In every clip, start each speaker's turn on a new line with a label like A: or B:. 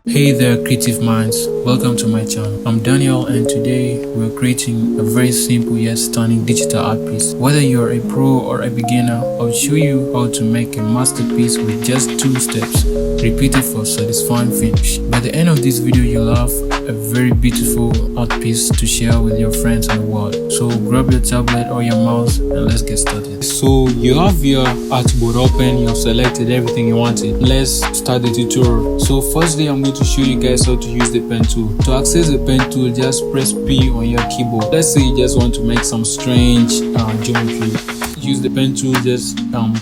A: Hey there creative minds, welcome to my channel. I'm Daniel and today we're creating a very simple yet stunning digital art piece. Whether you're a pro or a beginner, I'll show you how to make a masterpiece with just 2 steps, repeated for satisfying finish. By the end of this video, you'll have a very beautiful art piece to share with your friends and the world. So grab your tablet or your mouse and let's get started. So you have your artboard open, you've selected everything you wanted. Let's start the tutorial. So firstly, I'm going to show you guys how to use the pen tool. To access the pen tool, just press P on your keyboard. Let's say you just want to make some strange geometry. Use the pen tool, just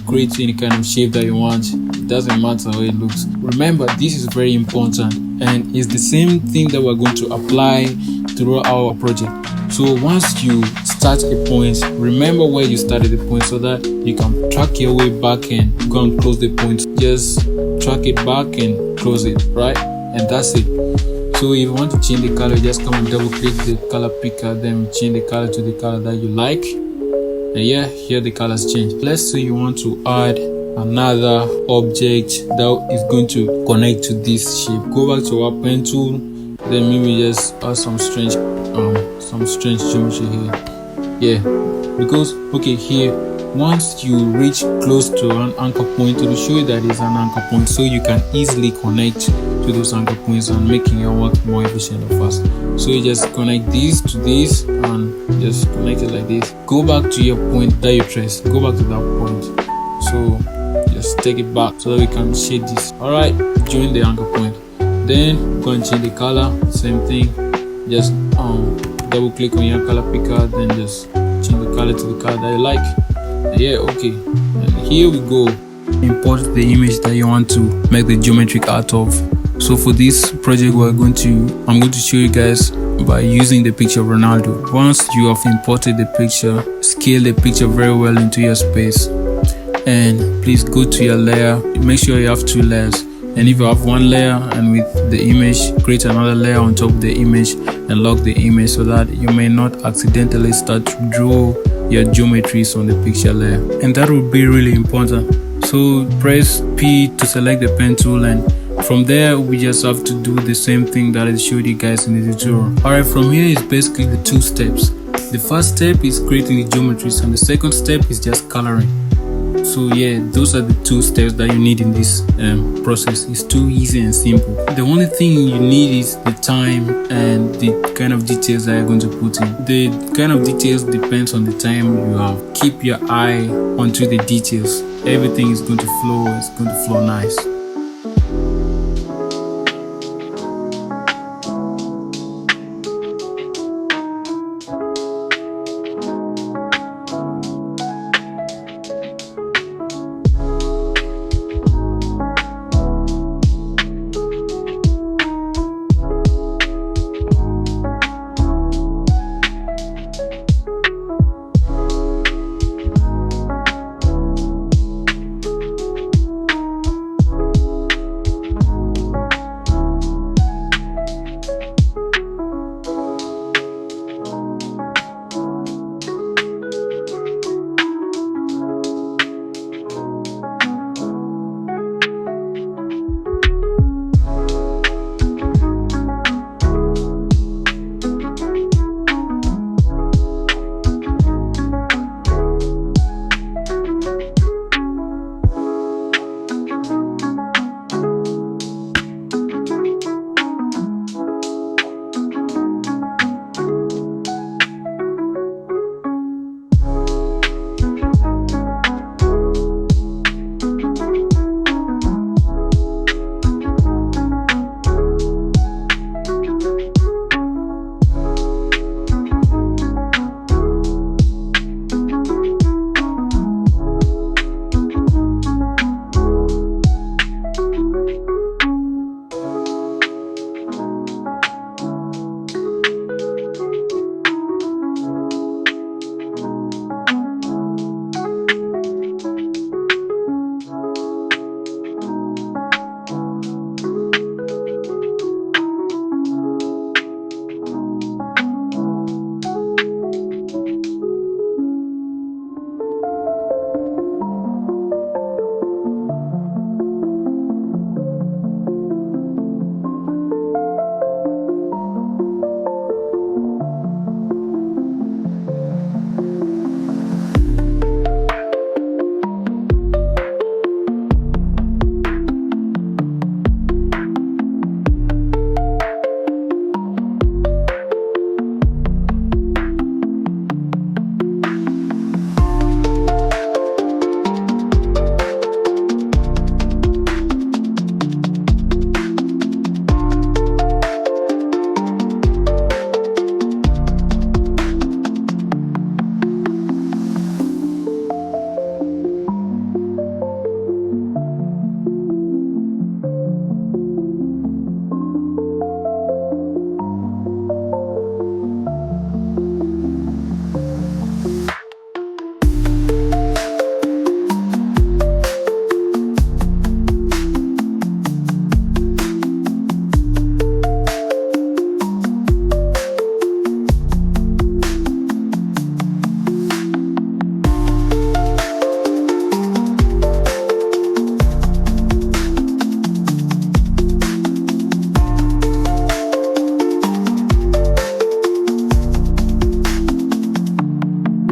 A: create any kind of shape that you want. It doesn't matter how it looks. Remember, this is very important and it's the same thing that we're going to apply throughout our project. So once you start a point, remember where you started the point so that you can track your way back and go and close the point. Just track it back and close it, right? And that's it. So if you want to change the color, just come and double click the color picker, then change the color to the color that you like. And yeah, here the colors change. Let's say you want to add another object that is going to connect to this shape. Go back to our pen tool, then maybe just add some strange geometry here. Yeah, because okay, here once you reach close to an anchor point, it will show you that it's an anchor point, so you can easily connect to those anchor points and making your work more efficient and fast. So you just connect this to this and just connect it like this. Go back to your point that you traced. Go back to that point. So just take it back so that we can shade this. Alright, join the anchor point. Then go and change the color. Same thing. Just double click on your color picker, then just change the color to the color that you like. Yeah, okay. And here we go. Import the image that you want to make the geometric art of. So for this project, I'm going to show you guys by using the picture of Ronaldo. Once you have imported the picture, scale the picture very well into your space, and please go to your layer. Make sure you have 2 layers, and if you have 1 layer and with the image, create another layer on top of the image and lock the image so that you may not accidentally start to draw your geometries on the picture layer, and that will be really important. So press P to select the pen tool, and from there we just have to do the same thing that I showed you guys in the tutorial. Alright, from here is basically the 2 steps. The first step is creating the geometries and the second step is just coloring. So yeah, those are the 2 steps that you need in this process. It's too easy and simple. The only thing you need is the time and the kind of details that you're going to put in. The kind of details depends on the time you have. Keep your eye onto the details. Everything is going to flow. It's going to flow nice.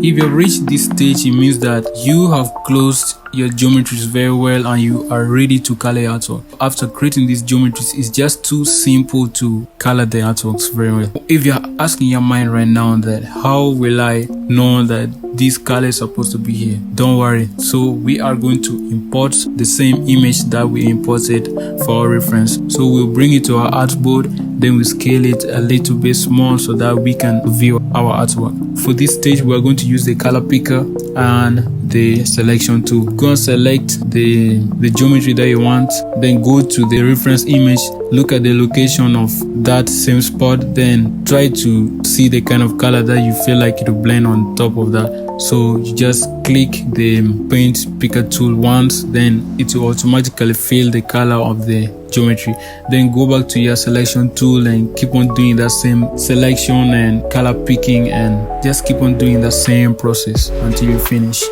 A: If you have reached this stage, it means that you have closed your geometries very well and you are ready to color your artwork. After creating these geometries, it's just too simple to color the artworks very well. If you're asking your mind right now that how will I know that this color is supposed to be here, don't worry. So we are going to import the same image that we imported for our reference. So we'll bring it to our artboard, then we scale it a little bit small so that we can view our artwork. For this stage, we are going to use the color picker and the selection tool. Go and select the geometry that you want, then go to the reference image, look at the location of that same spot, then try to see the kind of color that you feel like it will blend on top of that. So you just click the paint picker tool once, then it will automatically fill the color of the geometry. Then go back to your selection tool and keep on doing that same selection and color picking, and just keep on doing the same process until you finish.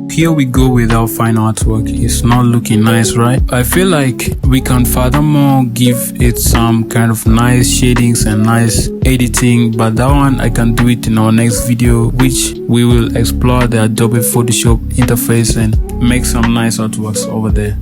A: Here we go with our final artwork. It's not looking nice, right? I feel like we can furthermore give it some kind of nice shadings and nice editing, but that one I can do it in our next video, which we will explore the Adobe Photoshop interface and make some nice artworks over there.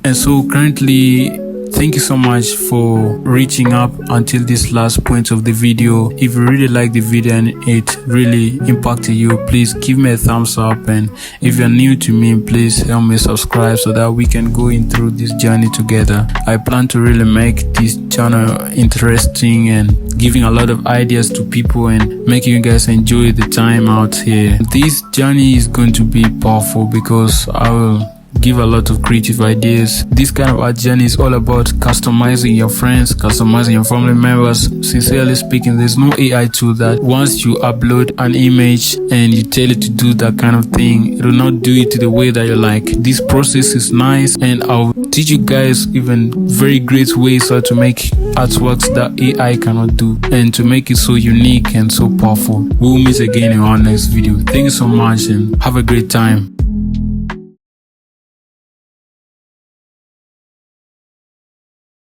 A: And so currently, thank you so much for reaching up until this last point of the video. If you really like the video and it really impacted you, please give me a thumbs up, and if you're new to me, please help me subscribe so that we can go in through this journey together. I plan to really make this channel interesting and giving a lot of ideas to people and making you guys enjoy the time out here. This journey is going to be powerful because I will give a lot of creative ideas. This kind of art journey is all about customizing your friends, customizing your family members. Sincerely speaking, there's no AI tool that once you upload an image and you tell it to do that kind of thing, it will not do it the way that you like. This process is nice, and I'll teach you guys even very great ways how to make artworks that AI cannot do, and to make it so unique and so powerful. We'll meet again in our next video. Thank you so much and have a great time.